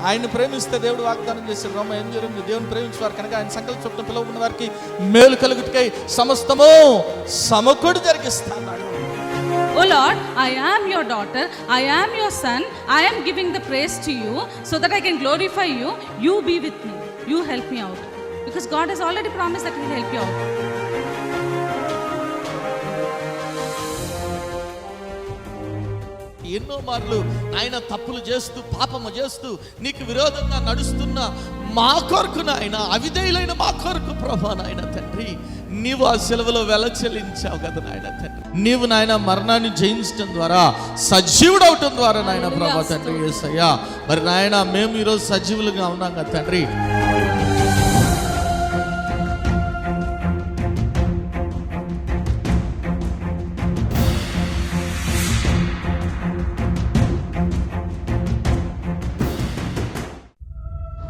ఆయన ప్రేమిస్తే దేవుడు వాగ్దానం చేశాడు. రోమ 8:8, దేవుని ప్రేమించేవారు కనుక ఆయన సంకల్ప చొప్పున పిలువబడిన వారికి మేలు కలుగుటకై సమస్తము సమకూడి జరిగిస్తాడు. Oh Lord, I am your daughter, I am your son, I am giving the praise to you so that I can glorify you. You be with me, you help me out, because God has already promised that He will help you out. ఎన్నో మార్లు ఆయన తప్పులు చేస్తూ పాపము చేస్తూ నీకు విరోధంగా నడుస్తున్న మా కొరకు నాయన, అవిధేయులైన మా కొరకు ప్రభా నాయన తండ్రి, నీవు ఆ సెలవులో వెల చెల్లించావు కదా నాయన తండ్రి. నీవు నాయన మరణాన్ని జయించడం ద్వారా, సజీవుడవటం ద్వారా నాయన ప్రభా తండ్రి యేసయ్యా, మరి నాయన మేము ఈరోజు సజీవులుగా ఉన్నాం కదా తండ్రి.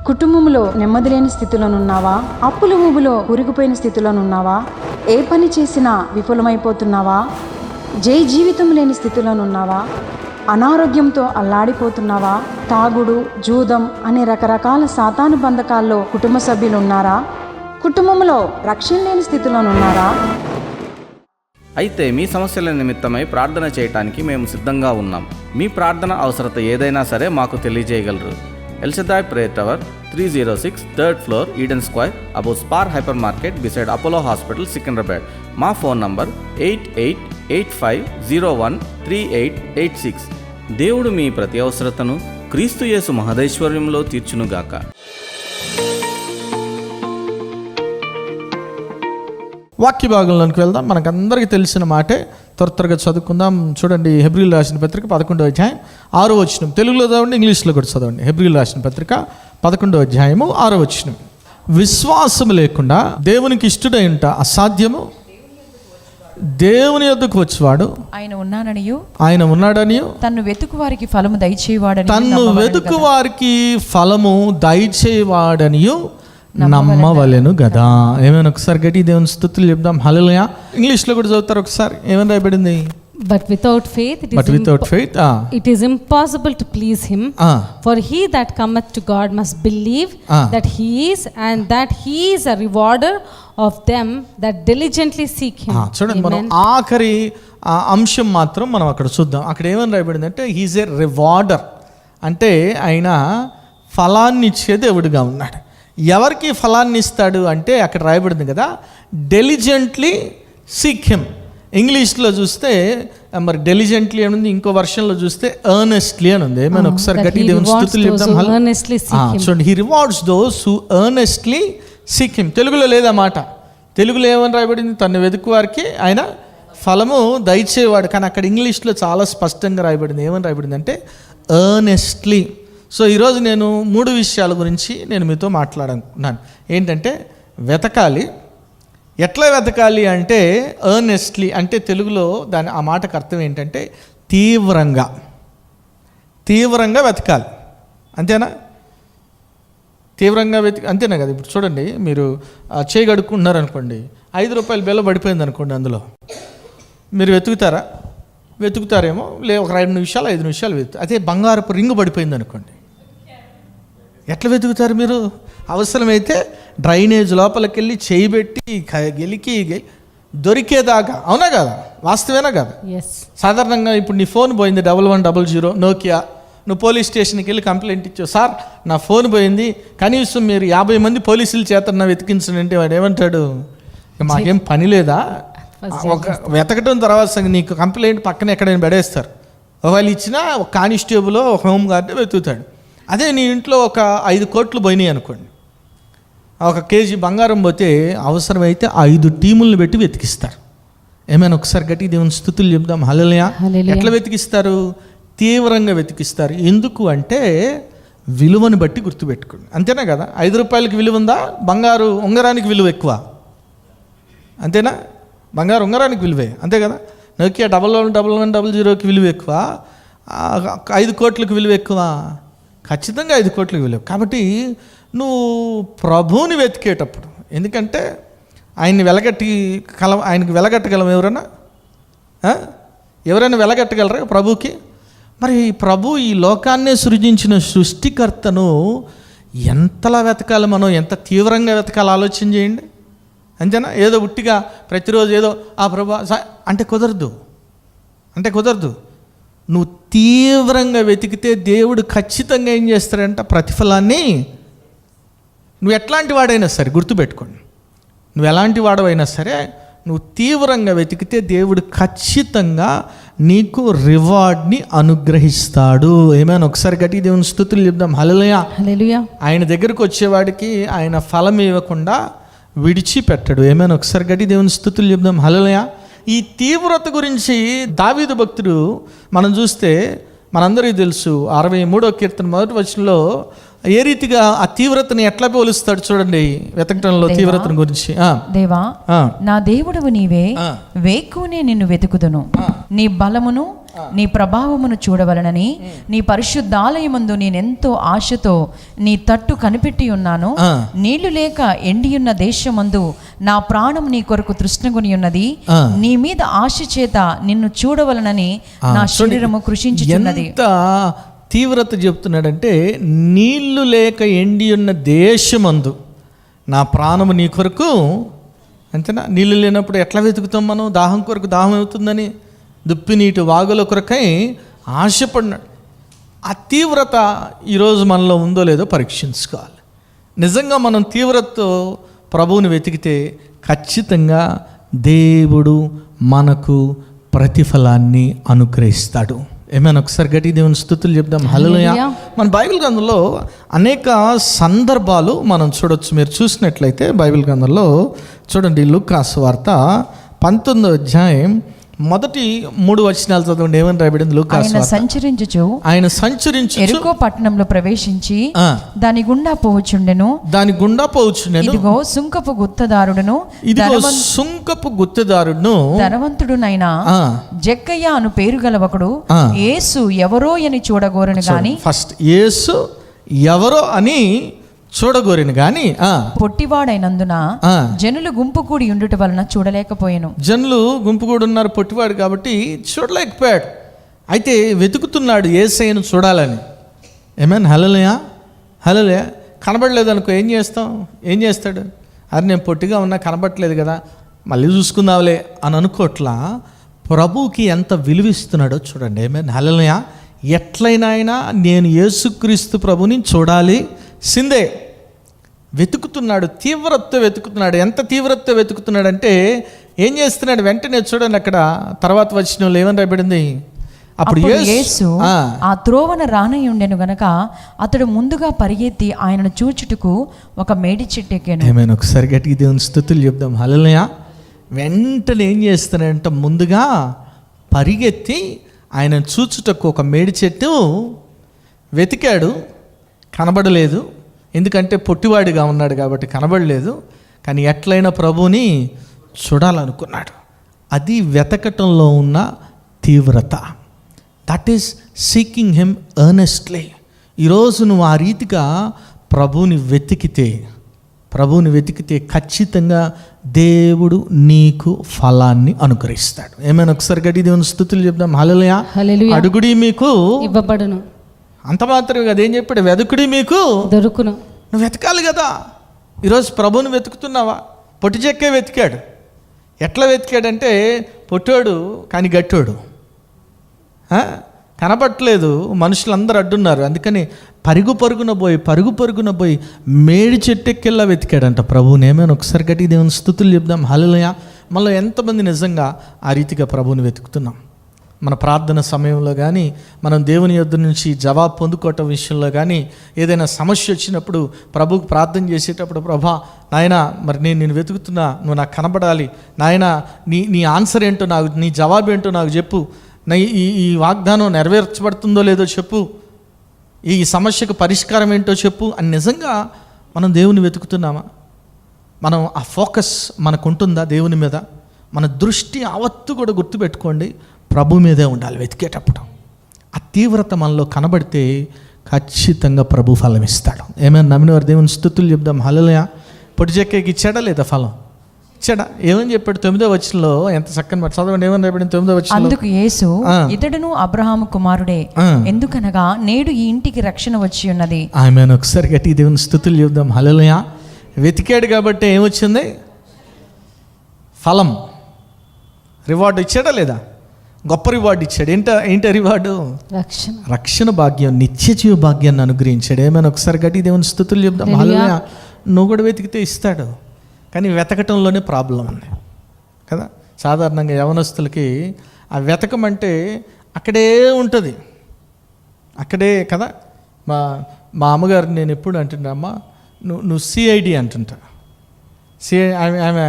కుటుంబంలో నెమ్మది లేని స్థితిలోనున్నావా? అప్పుల ఊబిలో కూరుకుపోయిన స్థితిలోనున్నావా? ఏ పని చేసినా విఫలమైపోతున్నావా? జీవితం లేని స్థితిలోనున్నావా? అనారోగ్యంతో అల్లాడిపోతున్నావా? తాగుడు, జూదం అనే రకరకాల సాతాను బంధకాల్లో కుటుంబ సభ్యులు ఉన్నారా? కుటుంబంలో రక్షణ లేని స్థితిలోనున్నారా? అయితే మీ సమస్యల నిమిత్తమై ప్రార్థన చేయటానికి మేము సిద్ధంగా ఉన్నాం. మీ ప్రార్థన అవసరత ఏదైనా సరే మాకు తెలియజేయగలరు. El Shaddai Prayer Tower, 306 3rd floor, Eden Square, above Spar Hypermarket, beside Apollo Hospital, Secunderabad. మా ఫోన్ నంబర్ 8885013886. దేవుడు మీ ప్రతి అవసరతను క్రీస్తు యేసు మహదైశ్వర్యంలో తీర్చునుగాక. వాక్య భాగంలోనికి వెళ్దాం. మనకందరికీ తెలిసిన మాటే, త్వరగా చదువుకుందాం. చూడండి, హెబ్రీయులు రాసిన పత్రిక 11వ అధ్యాయం 6వ వచనం. తెలుగులో చదవండి, ఇంగ్లీష్లో కూడా చదవండి. హెబ్రీయులు రాసిన పత్రిక 11వ అధ్యాయము 6వ వచనం. విశ్వాసము లేకుండా దేవునికి ఇష్టడై ఉంట అసాధ్యము. దేవుని యొద్దకు వచ్చేవాడు ఆయన ఉన్నాడనియు తన్ను వెతుకు వారికి ఫలము దయచేయవాడనియు నమ్మవలెను గదా. ఏమైనా ఒకసారి గట్టి దేవుని స్తుతులు చెప్దాం. హల్లెలూయా. ఇంగ్లీష్లో కూడా చదువుతారు ఒకసారి. ఏమని రాయబడింది? But without faith it is impossible to please him. For he that cometh to God must believe that he is, and that he is a rewarder of them that diligently seek him. చూడండి, మనం ఆఖరి అంశం మాత్రం మనం అక్కడ చూద్దాం. అక్కడ ఏమని రాయబడింది అంటే, హీ ఈజ్ ఎ రివార్డర్, అంటే ఆయన ఫలాన్ని ఇచ్చే దేవుడిగా ఉన్నాడు. ఎవరికి ఫలాన్ని ఇస్తాడు అంటే అక్కడ రాయబడింది కదా, డెలిజెంట్లీ సీక్ హిమ్. ఇంగ్లీష్లో చూస్తే మరి డెలిజెంట్లీ అని ఉంది, ఇంకో వర్షన్లో చూస్తే ఎర్నెస్ట్లీ అని ఉంది. ఏమైనా ఒకసారి గట్టి దేవుని స్తుతులు చెప్దాం. చూడండి, he rewards those who earnestly seek him. తెలుగులో లేదా మాట, తెలుగులో ఏమని రాయబడింది? తను వెతుకు వారికి ఆయన ఫలము దయచేవాడు. కానీ అక్కడ ఇంగ్లీష్లో చాలా స్పష్టంగా రాయబడింది. ఏమని రాయబడింది అంటే ఎర్నెస్ట్లీ. సో ఈరోజు నేను 3 విషయాల గురించి నేను మీతో మాట్లాడుకున్నాను. ఏంటంటే వెతకాలి. ఎట్లా వెతకాలి అంటే ఎర్నెస్ట్లీ అంటే తెలుగులో ఆ మాటకు అర్థం ఏంటంటే తీవ్రంగా వెతకాలి. అంతేనా? తీవ్రంగా అంతేనా కదా? ఇప్పుడు చూడండి, మీరు చేయగడుకున్నారనుకోండి, 5 రూపాయల బిల్ల పడిపోయింది అనుకోండి, అందులో మీరు వెతుకుతారేమో, ఒక 2 నిమిషాలు 5 నిమిషాలు అదే బంగారపు రింగు పడిపోయింది అనుకోండి, ఎట్లా వెతుకుతారు మీరు? అవసరమైతే డ్రైనేజ్ లోపలికి వెళ్ళి చేయి పెట్టి గెలికి దొరికేదాకా. అవునా కదా? వాస్తవేనా కదా? సాధారణంగా ఇప్పుడు నీ ఫోన్ పోయింది, 1100 నోకియా, నువ్వు పోలీస్ స్టేషన్కి వెళ్ళి కంప్లైంట్ ఇచ్చావు, సార్ నా ఫోన్ పోయింది, కనీసం మీరు 50 మంది పోలీసుల చేత నా వెతికించనంటే వాడు ఏమంటాడు? మాకేం పని లేదా? ఒక వెతకటం తర్వాత నీకు కంప్లైంట్ పక్కన ఎక్కడైనా పడేస్తారు. ఒకవేళ ఇచ్చినా ఒక కానిస్టేబుల్, ఒక హోమ్ గార్డ్ వెతుకుతాడు. అదే నీ ఇంట్లో ఒక 5 కోట్లు పోయినాయి అనుకోండి, 1 కేజీ బంగారం పోతే అవసరమైతే 5 టీములను పెట్టి వెతికిస్తారు. ఏమైనా ఒకసారి గట్టి దేవుని స్తుతులు చెప్దాం. హల్లెలూయా. ఎట్లా వెతికిస్తారు? తీవ్రంగా వెతికిస్తారు. ఎందుకు అంటే విలువను బట్టి గుర్తుపెట్టుకోండి. అంతేనా కదా? 5 రూపాయలకి విలువ ఉందా? బంగారు ఉంగరానికి విలువ ఎక్కువ. అంతేనా? బంగారు ఉంగరానికి విలువే, అంతే కదా? నోకియా 1100కి విలువ ఎక్కువ, 5 కోట్లకు విలువ ఎక్కువ? ఖచ్చితంగా 5 కోట్లకు విలువ. కాబట్టి నువ్వు ప్రభువుని వెతికేటప్పుడు, ఎందుకంటే ఆయనకి వెలగట్టగలం. ఎవరైనా వెలగట్టగలరా ప్రభువుకి? మరి ప్రభు ఈ లోకాన్నే సృజించిన సృష్టికర్తను ఎంతలా వెతకాలి, మనం ఎంత తీవ్రంగా వెతకాలి ఆలోచన చేయండి. అంతేనా? ఏదో ఉట్టిగా ప్రతిరోజు ఏదో ఆ ప్రభు అంటే కుదరదు. నువ్వు తీవ్రంగా వెతికితే దేవుడు ఖచ్చితంగా ఏం చేస్తాడంట, ప్రతిఫలాన్ని. నువ్వు ఎట్లాంటి వాడైనా సరే గుర్తుపెట్టుకోండి, నువ్వు ఎలాంటి వాడవైనా సరే నువ్వు తీవ్రంగా వెతికితే దేవుడు ఖచ్చితంగా నీకు రివార్డ్ని అనుగ్రహిస్తాడు. ఏమైనా ఒకసారి గట్టి దేవుని స్తుతులు చెప్దాం. హల్లెలూయా. ఆయన దగ్గరకు వచ్చేవాడికి ఆయన ఫలం ఇవ్వకుండా విడిచిపెట్టడు. ఏమైనా ఒకసారి గట్టి దేవుని స్తుతులు చెప్దాం. హల్లెలూయా. ఈ తీవ్రత గురించి దావీదు భక్తుడు మనం చూస్తే మనందరికీ తెలుసు, 63వ కీర్తన 1వ వచనంలో ఏ రీతిగా ఆ తీవ్రతని ఎట్లా పోలుస్తాడు చూడండి, వెతకటంలో తీవ్రతను గురించి. దేవా, నా దేవుడవు నీవే, వేకునే నిన్ను వెతుకుదును. నీ బలమును నీ ప్రభావమును చూడవలనని నీ పరిశుద్ధాలయమందు నేనెంతో ఆశతో నీ తట్టు కనిపెట్టి ఉన్నాను. నీళ్లు లేక ఎండియున్న దేశమందు నా ప్రాణం నీ కొరకు తృష్ణగొని ఉన్నది. నీ మీద ఆశ చేత నిన్ను చూడవలనని నా శరీరము కృషించుచున్నది. తీవ్రత చెప్తున్నాడంటే, నీళ్లు లేక ఎండి ఉన్న దేశమందు నా ప్రాణము నీ కొరకు. అంతేనా? నీళ్ళు లేనప్పుడు ఎట్లా వెతుకుతాం మనం? దాహం కొరకు దాహం అవుతుందని దుప్పి నీటి వాగుల కొరకై ఆశపడినాడు. ఆ తీవ్రత ఈరోజు మనలో ఉందో లేదో పరీక్షించుకోవాలి. నిజంగా మనం తీవ్రతతో ప్రభువుని వెతికితే ఖచ్చితంగా దేవుడు మనకు ప్రతిఫలాన్ని అనుగ్రహిస్తాడు. ఏమైనా ఒకసారి గట్టి దేవుని స్తుతులు చెప్దాం. హల్లెలూయా. మన బైబిల్ గ్రంథంలో అనేక సందర్భాలు మనం చూడొచ్చు. మీరు చూసినట్లయితే బైబిల్ గ్రంథంలో చూడండి, లూకాసు వార్త 19వ అధ్యాయం మొదటి 3 వచనాలు చదవండి. ఏమని రాయబడింది? లూకాసు ఆయన సంచరించు యెరికో పట్టణంలో ప్రవేశించి దాని గుండా పోవచుండెను. ఇదిగో సుంకపు గుత్తదారుడును ధనవంతుడునైన జక్కయ్య అను పేరు గలవకుడు యేసు ఎవరో అని చూడగోరను గాని, ఫస్ట్ యేసు ఎవరో అని చూడగోరిని గాని పొట్టివాడైనందున జనులు గుంపు కూడి ఉండుట వలన చూడలేకపోయాను. జనులు గుంపు కూడి ఉన్నారు, పొట్టివాడు కాబట్టి చూడలేకపోయాడు. అయితే వెతుకుతున్నాడు యేసయ్యను చూడాలని. ఏమేన్? హల్లెలూయా. హల్లెలూయా. కనబడలేదు అనుకో, ఏం చేస్తాడు? అది నేను పొట్టిగా ఉన్నా కనబడట్లేదు కదా, మళ్ళీ చూసుకుందాంలే అని అనుకోట్లా. ప్రభువుకి ఎంత విలువిస్తున్నాడో చూడండి. ఏమేన్? హల్లెలూయా. ఎట్లయినా అయినా నేను యేసుక్రీస్తు ప్రభుని చూడాలి సిందే. వెతుకుతున్నాడు, తీవ్రతతో వెతుకుతున్నాడు. ఎంత తీవ్రతతో వెతుకుతున్నాడంటే ఏం చేస్తున్నాడు? వెంటనే చూడండి, అక్కడ తర్వాత వచనంలో ఏమని రాయబడింది? అప్పుడు యేసు ఆ త్రోవన రానై ఉండెను గనక అతడు ముందుగా పరిగెత్తి ఆయనను చూచుటకు ఒక మేడి చెట్టు ఎక్కాను. ఏమైనా ఒకసారి గట్టిగా దేవుని స్తుతులు చెప్దాం. హల్లెలూయా. వెంటనే ఏం చేస్తున్నాడంటే ముందుగా పరిగెత్తి ఆయన చూచుటకు ఒక మేడి చెట్టు వెతికాడు. కనబడలేదు, ఎందుకంటే పొట్టివాడిగా ఉన్నాడు కాబట్టి కనబడలేదు. కానీ ఎట్లయినా ప్రభువుని చూడాలనుకున్నాడు. అది వెతకటంలో ఉన్న తీవ్రత. That is seeking him earnestly. ఈరోజు నువ్వు ఆ రీతిగా ప్రభువుని వెతికితే ఖచ్చితంగా దేవుడు నీకు ఫలాన్ని అనుగ్రహిస్తాడు. ఏమైనా ఒకసారి గట్టి దేవుని స్తుతులు చెప్దాం. హల్లెలూయా. అడుగుడి మీకు ఇవ్వబడును. అంత మాత్రమే కదా, ఏం చెప్పాడు? వెతుకుడి మీకు దొరుకును. నువ్వు వెతకాలి కదా. ఈరోజు ప్రభువుని వెతుకుతున్నావా? పొట్టి చెక్కే వెతికాడు. ఎట్లా వెతికాడంటే, పొట్టోడు కానీ గట్టోడు, కనపట్లేదు, మనుషులందరూ అడ్డున్నారు. అందుకని పరుగు పరుగున పోయి మేడి చెట్టెక్కెల్లా వెతికాడంట ప్రభువుని. ఏమైనా ఒకసారి గట్టి దేవుని స్తుతులు చెప్దాం. హల్లెలూయా. మళ్ళీ ఎంతమంది నిజంగా ఆ రీతిగా ప్రభువుని వెతుకుతున్నాం? మన ప్రార్థన సమయంలో కానీ, మనం దేవుని యొద్ద నుంచి జవాబు పొందుకోవటం విషయంలో కానీ, ఏదైనా సమస్య వచ్చినప్పుడు ప్రభువుకు ప్రార్థన చేసేటప్పుడు, ప్రభా నాయన మరి నేను నిన్ను వెతుకుతున్నా, నువ్వు నాకు కనబడాలి నాయన, నీ ఆన్సర్ ఏంటో నాకు, నీ జవాబు ఏంటో నాకు చెప్పు, ఈ వాగ్దానం నెరవేర్చబడుతుందో లేదో చెప్పు, ఈ సమస్యకు పరిష్కారం ఏంటో చెప్పు అని నిజంగా మనం దేవుని వెతుకుతున్నామా? మనం ఆ ఫోకస్ మనకు ఉంటుందా దేవుని మీద? మన దృష్టి ఆవత్తు కూడా గుర్తుపెట్టుకోండి, ప్రభు మీదే ఉండాలి వెతికేటప్పుడు. ఆ తీవ్రత మనలో కనబడితే ఖచ్చితంగా ప్రభు ఫలం ఇస్తాడు. ఏమైనా నమ్మిన వారు దేవుని స్తుతులు చెప్దాం. హల్లెలూయా. పొట్టి చెక్కకి ఇచ్చాడా లేదా ఫలం? ఇచ్చాడా? ఏమని చెప్పాడు 9వ వచనంలో? ఎంత చక్కని మాట చదవండి. ఏమని రాయబడింది 9వ వచనంలో? అందుకు యేసు, ఇతడును అబ్రహాము కుమారుడే, ఎందుకనగా నేడు ఈ ఇంటికి రక్షణ వచ్చి ఉన్నది. ఆమెను ఒకసారి గట్టి దేవుని స్తుతులు చెప్దాం. హల్లెలూయా. వెతికాడు కాబట్టి ఏమొచ్చింది? ఫలం, రివార్డు ఇచ్చాడా లేదా? గొప్ప రివార్డు ఇచ్చాడు. ఏంట రివార్డు? రక్షణ భాగ్యం, నిత్యజీవ భాగ్యాన్ని అనుగ్రహించాడు. ఏమైనా ఒకసారి గట్టి దేవుని స్తుతులు చెప్దాం. హల్లెలూయా. నువ్వు కూడా వెతికితే ఇస్తాడు, కానీ వెతకటంలోనే ప్రాబ్లం ఉంది కదా. సాధారణంగా యవనస్తులకి ఆ వెతకమంటే అక్కడే ఉంటుంది, అక్కడే కదా. మా అమ్మగారు నేను ఎప్పుడు అంటున్నా, అమ్మ నువ్వు సిఐడి అంటుంటా. ఆమె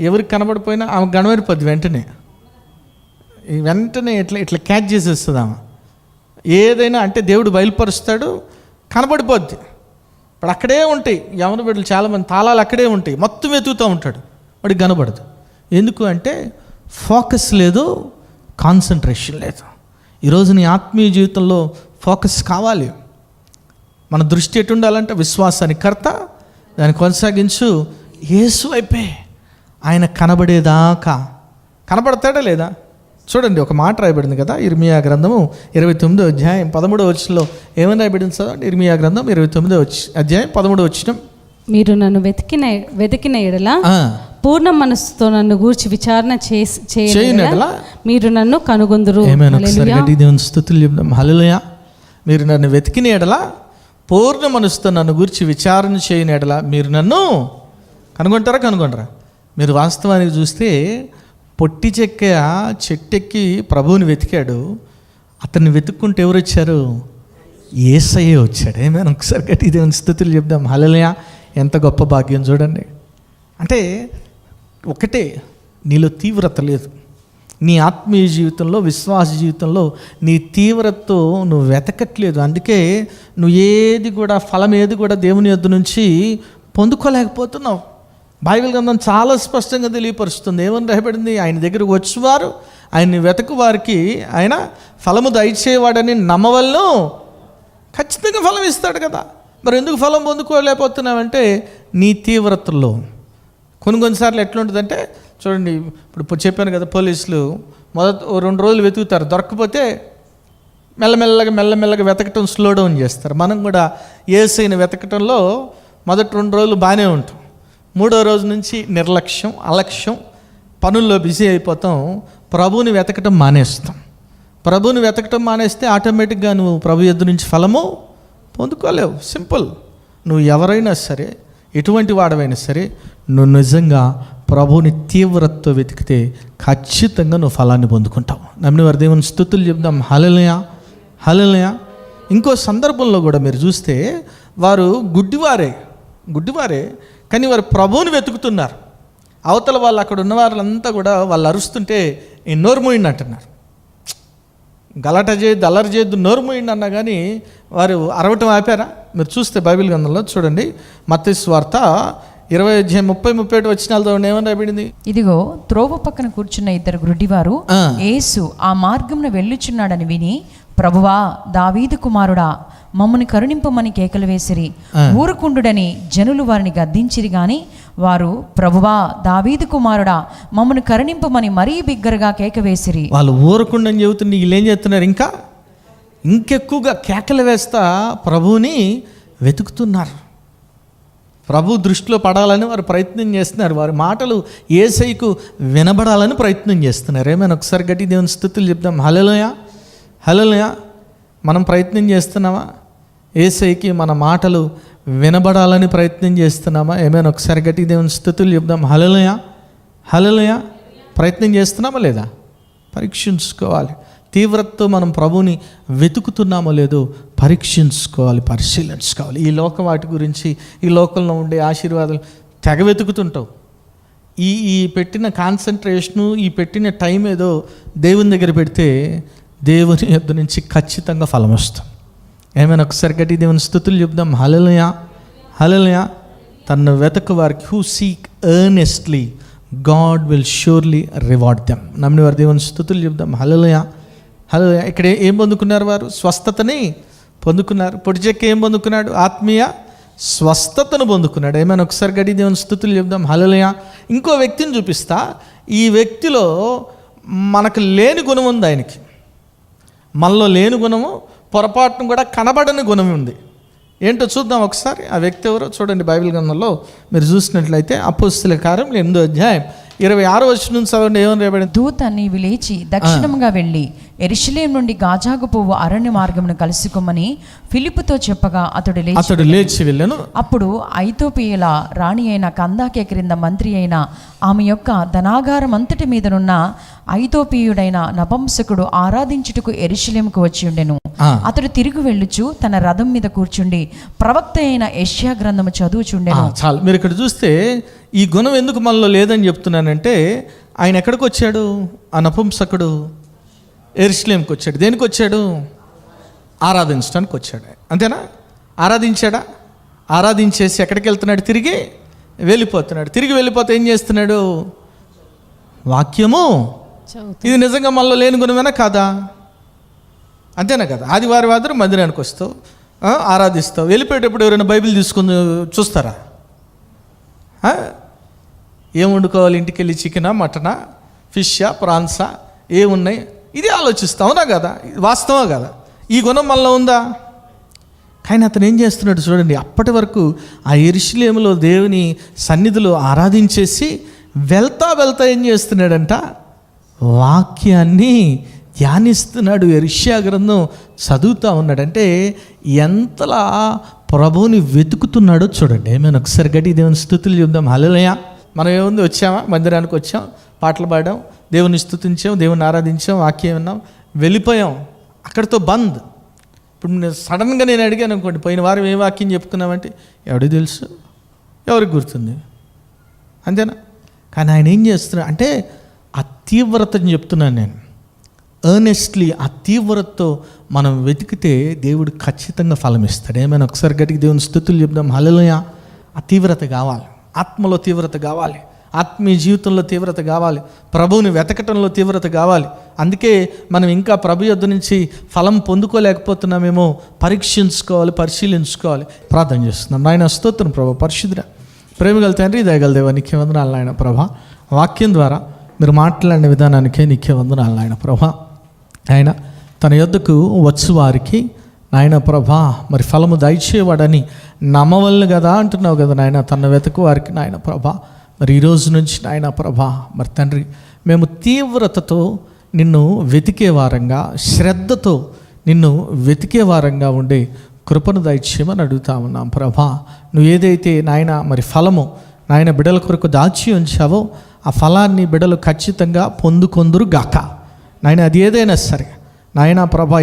ఎవరికి కనబడిపోయినా ఆమె గణవరిపోద్ది వెంటనే ఇట్లా క్యాచ్ చేసేస్తుంది ఆమె. ఏదైనా అంటే దేవుడు బయలుపరుస్తాడు, కనబడిపోద్ది. ఇప్పుడు అక్కడే ఉంటాయి యవన బిడ్డలు చాలామంది, తాళాలు అక్కడే ఉంటాయి, మొత్తం వెతుకుతూ ఉంటాడు, వాడికి కనబడదు. ఎందుకు అంటే ఫోకస్ లేదు, కాన్సన్ట్రేషన్ లేదు. ఈరోజు నీ ఆత్మీయ జీవితంలో ఫోకస్ కావాలి. మన దృష్టి ఎటు ఉండాలంటే విశ్వాసానికి కర్త, దాన్ని కొనసాగించు, యేసు అయిపోయి ఆయన కనబడేదాకా. కనబడతాడా లేదా? చూడండి, ఒక మాట రాయబడింది కదా ఇర్మియా గ్రంథము 29వ అధ్యాయం 13వ వచనంలో. ఏమని రాయబడింది చదవండి. ఇర్మియా గ్రంథం 29వ అధ్యాయం 13వ వచనం. మీరు నన్ను వెతికిన ఎడల పూర్ణ మనస్సుతో నన్ను గూర్చి విచారణ చేయనెడల మీరు నన్ను కనుగొందురు. దేవుని స్తుతులు చెప్దాం. హల్లెలూయా. మీరు నన్ను వెతికిన ఎడల, పూర్ణ మనస్సుతో నన్ను గూర్చి విచారణ చేయని ఎడల మీరు నన్ను కనుగొంటారా? మీరు వాస్తవానికి చూస్తే పొట్టి చెట్టెక్కి ప్రభువుని వెతికాడు. అతన్ని వెతుక్కుంటే ఎవరు వచ్చారు? యేసయ్యే వచ్చాడు. ఏమైనా ఒకసారి గట్టి దేవుని స్తుతులు చెప్దాం. హల్లెలూయా. ఎంత గొప్ప భాగ్యం చూడండి. అంటే ఒకటే, నీలో తీవ్రత లేదు. నీ ఆత్మీయ జీవితంలో, విశ్వాస జీవితంలో నీ తీవ్రతతో నువ్వు వెతకట్లేదు. అందుకే నువ్వు ఏది కూడా, ఫలం ఏది కూడా దేవుని యొద్ద నుంచి పొందుకోలేకపోతున్నావు. బైబిల్ గ్రంథం చాలా స్పష్టంగా తెలియపరుస్తుంది. ఏమని రాయబడింది? ఆయన దగ్గరకు వచ్చేవారు, ఆయన్ని వెతకు వారికి ఆయన ఫలము దయచేవాడని నమ్మవలను ఖచ్చితంగా ఫలం ఇస్తాడు కదా. మరి ఎందుకు ఫలం పొందుకోలేకపోతున్నావంటే నీ తీవ్రతలో. కొన్నిసార్లు ఎట్లుంటుందంటే చూడండి, ఇప్పుడు చెప్పాను కదా, పోలీసులు మొదట 2 రోజులు వెతుకుతారు, దొరకకపోతే మెల్లమెల్లగా వెతకటం స్లో డౌన్ చేస్తారు. మనం కూడా యేసయ్యని వెతకటంలో మొదటి 2 రోజులు బాగానే ఉంటాం. 3వ రోజు నుంచి నిర్లక్ష్యం, అలక్ష్యం, పనుల్లో బిజీ అయిపోతాం. ప్రభువుని వెతకటం మానేస్తాం. ప్రభువుని వెతకటం మానేస్తే ఆటోమేటిక్గా నువ్వు ప్రభు యొద్ద నుంచి ఫలము పొందుకోలేవు. సింపుల్. నువ్వు ఎవరైనా సరే, ఎటువంటి వాడవైనా సరే, నువ్వు నిజంగా ప్రభువుని తీవ్రతతో వెతికితే ఖచ్చితంగా నువ్వు ఫలాన్ని పొందుకుంటావు. నమ్మిన వారి దేవుని స్తుతులు చెప్దాం. హల్లెలూయా. హల్లెలూయా. ఇంకో సందర్భంలో కూడా మీరు చూస్తే వారు గుడ్డివారే కానీ వారు ప్రభువుని వెతుకుతున్నారు. అవతల వాళ్ళు, అక్కడ ఉన్న వాళ్ళంతా కూడా వాళ్ళు అరుస్తుంటే ఈ నోరు మూయండి అంటున్నారు. గలాట చేయొద్దు, అల్లరి చేయొద్దు, నోరు మూయండి అన్నా కానీ వారు అరవటం ఆపారా? మీరు చూస్తే బైబిల్ గ్రంథంలో చూడండి, మత్తయి సువార్త 20:30-31 వచనాలతో ఏమని రాయబడింది? ఇదిగో త్రోవ పక్కన కూర్చున్న 2 గ్రుడ్డివారు యేసు ఆ మార్గంలో వెళ్ళుచున్నాడని విని, ప్రభువా, దావీదు కుమారుడా, మమ్మల్ని కరుణింపమని కేకలు వేసిరి. ఊరుకుండుడని జనులు వారిని గద్దించిరి గాని వారు, ప్రభువా, దావీదు కుమారుడా, మమ్మల్ని కరుణింపమని మరీ బిగ్గరగా కేక వేసిరి. వాళ్ళు ఊరకుండని చెబుతున్న వీళ్ళు ఏం చేస్తున్నారు? ఇంకెక్కువగా కేకలు వేస్తా ప్రభువుని వెతుకుతున్నారు. ప్రభు దృష్టిలో పడాలని వారు ప్రయత్నం చేస్తున్నారు. వారి మాటలు యేసయ్యకు వినబడాలని ప్రయత్నం చేస్తున్నారు. ఏమైనా ఒకసారి గట్టి దేవుని స్తుతులు చెప్దాం. హల్లెలూయా. హల్లెలూయా. మనం ప్రయత్నం చేస్తున్నామా? యేసయ్యకి మన మాటలు వినబడాలని ప్రయత్నం చేస్తున్నామా? ఏమైనా ఒకసారి గట్టి దేవుని స్తుతులు చెప్దాం. హల్లెలూయా. హల్లెలూయా. ప్రయత్నం చేస్తున్నామా లేదా? పరీక్షించుకోవాలి. తీవ్రతతో మనం ప్రభుని వెతుకుతున్నామో లేదో పరీక్షించుకోవాలి, పరిశీలించుకోవాలి. ఈ వాటి గురించి, ఈ లోకంలో ఉండే ఆశీర్వాదాలు తెగ వెతుకుతుంటావు. ఈ పెట్టిన కాన్సన్ట్రేషను, ఈ పెట్టిన టైం ఏదో దేవుని దగ్గర పెడితే దేవుని యొద్ద నుంచి ఖచ్చితంగా ఫలం వస్తాం. ఏమైనా ఒకసారి గట్టి దేవుని స్తుతులు చెప్దాం. హల్లెలూయా. హల్లెలూయా. తను వెతకు వారికి who seek earnestly God will surely reward them. నమ్మిన వారి దేవుని స్తుతులు చెప్దాం. హల్లెలూయా. హల్లెలూయా. ఇక్కడ ఏం పొందుకున్నారు? వారు స్వస్థతని పొందుకున్నారు. పొడిచెక్క ఏం పొందుకున్నాడు? ఆత్మీయ స్వస్థతను పొందుకున్నాడు. ఏమైనా ఒకసారి గడి దేవుని స్తుతులు చెప్దాం, హల్లెలూయా. ఇంకో వ్యక్తిని చూపిస్తా. ఈ వ్యక్తిలో మనకు లేని గుణం ఉంది, ఆయనకి మనలో లేని గుణము, పొరపాటును కూడా కనబడని గుణం ఉంది. ఏంటో చూద్దాం ఒకసారి. ఆ వ్యక్తి ఎవరో చూడండి. బైబిల్ గ్రంథంలో మీరు చూసినట్లయితే అపోస్తలుల కార్యములు 8వ అధ్యాయం 26వ వచనం నుంచి చదవండి. ఏమని రాయబడింది? దూత నీవు లేచి దక్షిణముగా వెళ్ళి యెరూషలేము నుండి గాజాకు పోవు అరణ్య మార్గమును కలుసుకోమని ఫిలిప్పుతో చెప్పగా అతడు లేచి వెళ్ళాను. అప్పుడు ఐతోపియల రాణి అయిన కందాకే క్రింద మంత్రి అయిన ఆమె యొక్క ధనాగారం అంతటి మీదనున్న ఐతోపియుడైన నపుంసకుడు ఆరాధించుటకు యెరూషలేముకు వచ్చి ఉండెను. అతడు తిరిగి వెళ్ళుచు తన రథం మీద కూర్చుండి ప్రవక్త అయిన యెషయా గ్రంథము చదువుచుండెను. చాలు. మీరు ఇక్కడ చూస్తే ఈ గుణం ఎందుకు మనలో లేదని చెప్తున్నానంటే, ఆయన ఎక్కడికి వచ్చాడు? ఆ నపుంసకుడు యెరూషలేముకి వచ్చాడు. దేనికి వచ్చాడు? ఆరాధించడానికి వచ్చాడు. అంతేనా? ఆరాధించాడా? ఆరాధించేసి ఎక్కడికి వెళ్తున్నాడు? తిరిగి వెళ్ళిపోతున్నాడు. తిరిగి వెళ్ళిపోతే ఏం చేస్తున్నాడు? వాక్యము. ఇది నిజంగా మనలో లేని గుణమేనా కాదా? అంతేనా కదా? ఆదివారం మందిరానికి వస్తావు, ఆరాధిస్తావు, వెళ్ళిపోయేటప్పుడు ఎవరైనా బైబిల్ తీసుకుని చూస్తారా? ఏం వండుకోవాలి ఇంటికి వెళ్ళి? చికెనా, మటనా, ఫిషా, ప్రాన్సా, ఏమున్నాయి? ఇది ఆలోచిస్తావు, అవునా కదా? వాస్తవం కదా? ఈ గుణం మనలో ఉందా? కానీ అతను ఏం చేస్తున్నాడు చూడండి. అప్పటి వరకు ఆ యెరూషలేములో దేవుని సన్నిధిలో ఆరాధించేసి వెళ్తా ఏం చేస్తున్నాడంట? వాక్యాన్ని ధ్యానిస్తున్నాడు. యెషయా గ్రంథం చదువుతూ ఉన్నాడంటే ఎంతలా ప్రభువుని వెతుకుతున్నాడో చూడండి. ఏమైనా ఒకసారి గడి దేవుని స్తుతులు చెప్దాం, హల్లెలూయా. మనం ఏముంది, వచ్చామా, మందిరానికి వచ్చాం, పాటలు పాడాం, దేవుని స్తుతించాం, దేవుని ఆరాధించాం, వాక్యం విన్నాం, వెళ్ళిపోయాం, అక్కడితో బంద్. ఇప్పుడు సడన్గా నేను అడిగాను అనుకోండి, పోయిన వారం ఏ వాక్యం చెప్పుకున్నామంటే ఎవరికి తెలుసు, ఎవరికి గుర్తుంది, అంతేనా? కానీ ఆయన ఏం చేస్తున్నాడు అంటే ఆ తీవ్రతని చెప్తున్నాను నేను. ఎర్నెస్ట్లీ ఆ తీవ్రతతో మనం వెతికితే దేవుడు ఖచ్చితంగా ఫలం ఇస్తాడు. ఏమైనా ఒకసారి గట్టిగా దేవుని స్తుతులు చెప్దాం, హల్లెలూయా. ఆ తీవ్రత కావాలి, ఆత్మలో తీవ్రత కావాలి, ఆత్మీయ జీవితంలో తీవ్రత కావాలి, ప్రభువుని వెతకటంలో తీవ్రత కావాలి. అందుకే మనం ఇంకా ప్రభు యొద్ద నుంచి ఫలం పొందుకోలేకపోతున్నామేమో పరీక్షించుకోవాలి, పరిశీలించుకోవాలి. ప్రార్థన చేస్తున్నాం. నాయన స్తోత్రం ప్రభా, పరిశుద్ధుడా, ప్రేమగల తండ్రి, దయగల దేవా, నీకే వందనాలు నాయన ప్రభా. వాక్యం ద్వారా మీరు మాట్లాడిన విధానానికే నీకే వందనాలు నాయన ప్రభా. ఆయన తన యొద్దకు వచ్చు వారికి నాయన ప్రభా మరి ఫలము దయచేవాడని నమ్మవలను కదా అంటున్నావు కదా నాయన. తన వెతకు వారికి నాయన ప్రభా మరి ఈరోజు నుంచి నాయన ప్రభా మరి తండ్రి మేము తీవ్రతతో నిన్ను వెతికే వారంగా, శ్రద్ధతో నిన్ను వెతికే వారంగా ఉండే కృపను దయచేయమని అడుగుతా ఉన్నాం ప్రభా. నువ్వు ఏదైతే నాయన మరి ఫలము నాయన బిడ్డల కొరకు దాచి ఉంచావో ఆ ఫలాన్ని బిడ్డలు ఖచ్చితంగా పొందుకొందురు గాక నాయన. అది ఏదైనా సరే నాయన ప్రభా,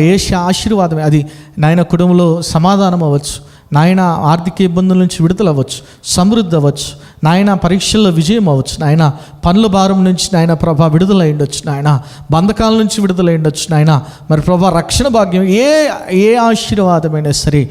ఆశీర్వాదమే అది నాయన. కుటుంబంలో సమాధానం అవ్వచ్చు నాయన, ఆర్థిక ఇబ్బందుల నుంచి విడుదల అవ్వచ్చు, సమృద్ధి అవ్వచ్చు నాయన, పరీక్షల్లో విజయం అవ్వచ్చు నాయన, పనుల భారం నుంచి నాయన ప్రభా విడుదల అయ్యుండొచ్చు నాయన, బంధకాల నుంచి విడుదల అయ్యుండొచ్చు నాయన. మరి ప్రభా రక్షణ భాగ్యం, ఏ ఆశీర్వాదమైనా సరే,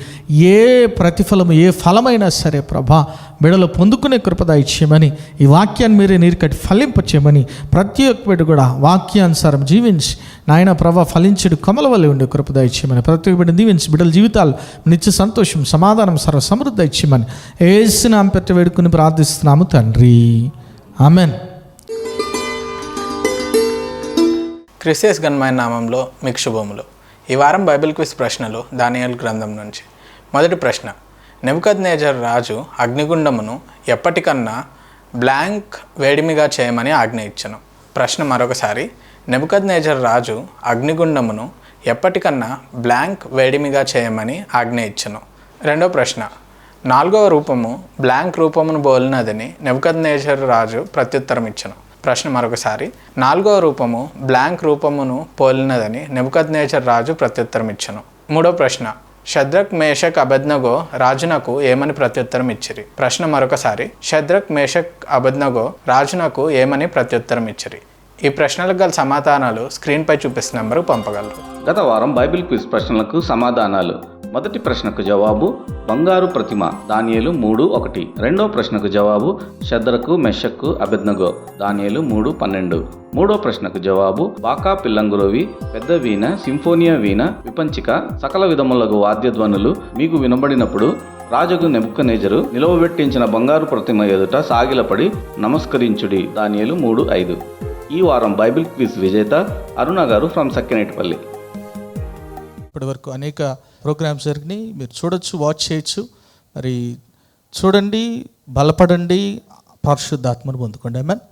ఏ ప్రతిఫలము, ఏ ఫలమైనా సరే ప్రభా బిడలు పొందుకునే కృప దయచేయమని, ఈ వాక్యాన్ని మీరే నీరుకట్టి ఫలింపచేయమని, ప్రతి ఒక్క బిడ్డ కూడా వాక్యానుసారం జీవించి నాయన ప్రభా ఫలించడు కొమ్మల వల్ల ఉండే కృప దయచేయమని, ప్రతి ఒక్క బిడ్డ దీవించి బిడ్డల జీవితాలు నిత్య సంతోషం, సమాధానం, సర్వ సమృద్ధి ఇచ్చేయమని యేసు నామమున పెట్టి వేడుకుని ప్రార్థిస్తున్నాము తండ్రి, ఆమెన్. క్రిస్టియస్ గన్మైన నామంలో మీకు శుభములు. ఈ వారం బైబిల్ క్విజ్ ప్రశ్నలు దానియేలు గ్రంథం నుంచి. మొదటి ప్రశ్న, నెబుకద్నెజర్ రాజు అగ్నిగుండమును ఎప్పటికన్నా బ్లాంక్ వేడిమిగా చేయమని ఆజ్ఞ ఇచ్చెను. ప్రశ్న మరొకసారి, నెబుకద్నెజర్ రాజు అగ్నిగుండమును ఎప్పటికన్నా బ్లాంక్ వేడిమిగా చేయమని ఆజ్ఞ ఇచ్చెను. రెండో ప్రశ్న, 4వ రూపము బ్లాంక్ రూపమును బోలినదని నెబుకద్నెజర్ రాజు ప్రత్యుత్తరం ఇచ్చెను. ప్రశ్న మరొకసారి, 4వ రూపము బ్లాంక్ రూపమును పోలినదని నెబుకద్నెజర్ రాజు ప్రత్యుత్తరం ఇచ్చెను. మూడో ప్రశ్న, షద్రక్, మేషక్, అబేద్నగో రాజునకు ఏమని ప్రత్యుత్తరం ఇచ్చిరి. ప్రశ్న మరొకసారి, షద్రక్, మేషక్, అబేద్నగో రాజునకు ఏమని ప్రత్యుత్తరం ఇచ్చిరి. ఈ ప్రశ్నలకు గల సమాధానాలు స్క్రీన్పై చూపిస్తున్న నెంబర్కు పంపగలరు. గత వారం బైబిల్ క్విజ్ ప్రశ్నలకు సమాధానాలు. మొదటి ప్రశ్నకు జవాబు బంగారు ప్రతిమ, దానియేలు 3:1. రెండో ప్రశ్నకు జవాబు షద్రకు, మెషక్కు, అబేద్నగో, దానియేలు 3:12. మూడో ప్రశ్నకు జవాబు బాకా పిల్లంగురవి, పెద్ద వీణ, సింఫోనియా వీణ, విపంచిక, సకల విధములకు వాద్యధ్వనులు మీకు వినబడినప్పుడు రాజుకు నెబుకద్నెజరు నిలువబెట్టించిన బంగారు ప్రతిమ ఎదుట సాగిలపడి నమస్కరించుడి. దానియేలు 3:5. ఈ వారం బైబిల్ క్విజ్ విజేత అరుణ గారు ఫ్రమ్ సక్కెనేటిపల్లి. ఇప్పటి వరకు అనేక ప్రోగ్రామ్స్ జరిగినాయి, మీరు చూడొచ్చు, వాచ్ చేయొచ్చు. మరి చూడండి, బలపడండి, పరిశుద్ధాత్మను పొందుకోండి. ఆమేన్.